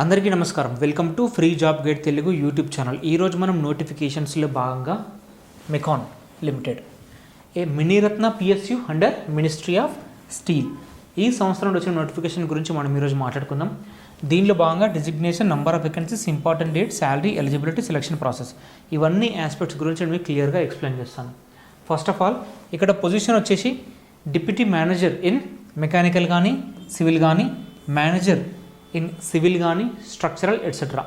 అందరికీ నమస్కారం. Welcome to free job guide Telugu YouTube channel. ఈరోజు మనం నోటిఫికేషన్స్లో భాగంగా MECON limited a Miniratna PSU under ministry of steel ఈ సంవత్సరం వచ్చిన నోటిఫికేషన్ గురించి మనం ఈరోజు మాట్లాడుకుందాం. దీనిలో భాగంగా designation, number of vacancies, important date, salary, eligibility, selection process ఇవన్నీ ఆస్పెక్ట్స్ గురించి నేను మీకు క్లియర్గా ఎక్స్ప్లెయిన్ చేస్తాను. ఫస్ట్ ఆఫ్ ఆల్ ఇక్కడ పొజిషన్ వచ్చేసి డిప్యూటీ మేనేజర్ ఇన్ మెకానికల్ కానీ, సివిల్ కానీ, మేనేజర్ ఇన్ సివిల్ కానీ, స్ట్రక్చరల్ ఎట్సెట్రా.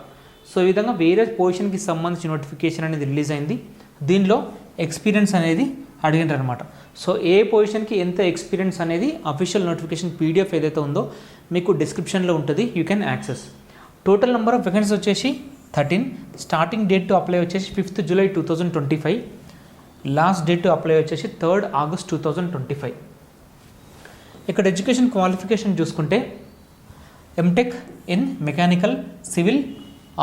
సో ఈ విధంగా వేరే పొజిషన్కి సంబంధించిన నోటిఫికేషన్ అనేది రిలీజ్ అయింది. దీనిలో ఎక్స్పీరియన్స్ అనేది అడిగినారు అనమాట. సో ఏ పొజిషన్కి ఎంత ఎక్స్పీరియన్స్ అనేది అఫీషియల్ నోటిఫికేషన్ పీడిఎఫ్ ఏదైతే ఉందో మీకు డిస్క్రిప్షన్లో ఉంటుంది, you can access. Total number of vacancies వచ్చేసి 13. స్టార్టింగ్ డేట్ టు అప్లై వచ్చేసి 5th July 2025. Last date to apply వచ్చేసి 3rd August 2025. ఇక్కడ ఎడ్యుకేషన్ క్వాలిఫికేషన్ చూసుకుంటే MTech in mechanical, civil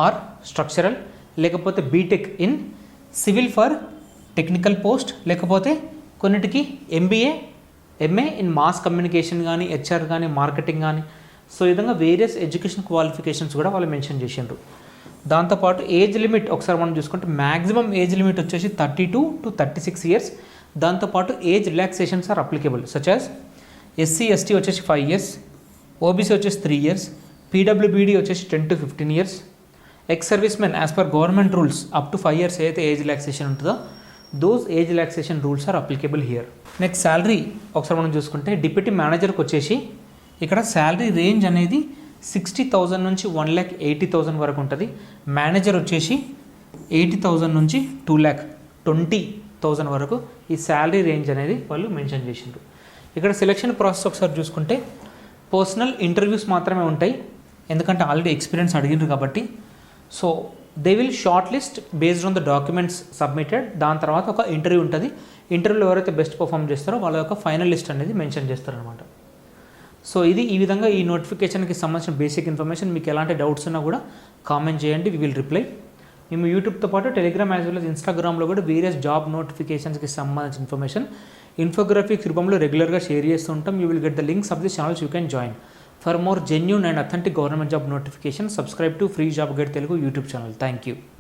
or structural, లేకపోతే BTech in civil for technical post, లేకపోతే కొన్నిటికి MBA, MA in mass communication కానీ, HR కానీ, marketing కానీ. సో ఈ విధంగా వేరియస్ ఎడ్యుకేషన్ క్వాలిఫికేషన్స్ కూడా వాళ్ళు మెన్షన్ చేసిండ్రు. దాంతోపాటు ఏజ్ లిమిట్ ఒకసారి మనం చూసుకుంటే మ్యాక్సిమం ఏజ్ లిమిట్ వచ్చేసి 32 to 36 years. దాంతోపాటు age relaxations are applicable such as SC ST వచ్చేసి 5 years, ఓబీసీ వచ్చేసి 3 years, పీడబ్ల్యూబీడీ వచ్చేసి 10 to 15 years, ex service men as per government rules up to 5 years అయితే age relaxation ఉంటుందో those age relaxation rules are applicable here. Next salary ఒకసారి మనం చూసుకుంటే deputy మేనేజర్కి వచ్చేసి ఇక్కడ శాలరీ రేంజ్ అనేది 60,000 నుంచి 1,80,000 వరకు ఉంటుంది. మేనేజర్ వచ్చేసి 80,000 నుంచి 2,20,000 వరకు ఈ శాలరీ రేంజ్ అనేది వాళ్ళు మెన్షన్ చేసిండ్రు. ఇక్కడ సెలక్షన్ ప్రాసెస్ ఒకసారి చూసుకుంటే పర్సనల్ ఇంటర్వ్యూస్ మాత్రమే ఉంటాయి, ఎందుకంటే ఆల్రెడీ ఎక్స్పీరియన్స్ అడిగిండ్రు కాబట్టి. So they will short list based on the documents submitted. దాని తర్వాత ఒక ఇంటర్వ్యూ ఉంటుంది. ఇంటర్వ్యూలో ఎవరైతే బెస్ట్ పర్ఫామ్ చేస్తారో వాళ్ళ యొక్క ఫైనల్ లిస్ట్ అనేది మెన్షన్ చేస్తారనమాట. సో ఇది ఈ విధంగా ఈ నోటిఫికేషన్కి సంబంధించిన బేసిక్ ఇన్ఫర్మేషన్. మీకు ఎలాంటి డౌట్స్ ఉన్నా కూడా కామెంట్ చేయండి, వి విల్ రిప్లై. మేము యూట్యూబ్తో పాటు టెలిగ్రామ్ యాజ్ వెల్ as ఇన్స్టాగ్రామ్లో కూడా వేరియస్ జాబ్ నోటిఫికేషన్స్కి సంబంధించిన ఇన్ఫర్మేషన్ ఇన్ఫోగ్రాఫిక్స్ రూపంలో రెగ్యులర్గా షేర్ చేస్తూ ఉంటాం. You will get the links of the channels you can join. For more genuine and authentic government job notification subscribe to free job guide Telugu YouTube channel. Thank you.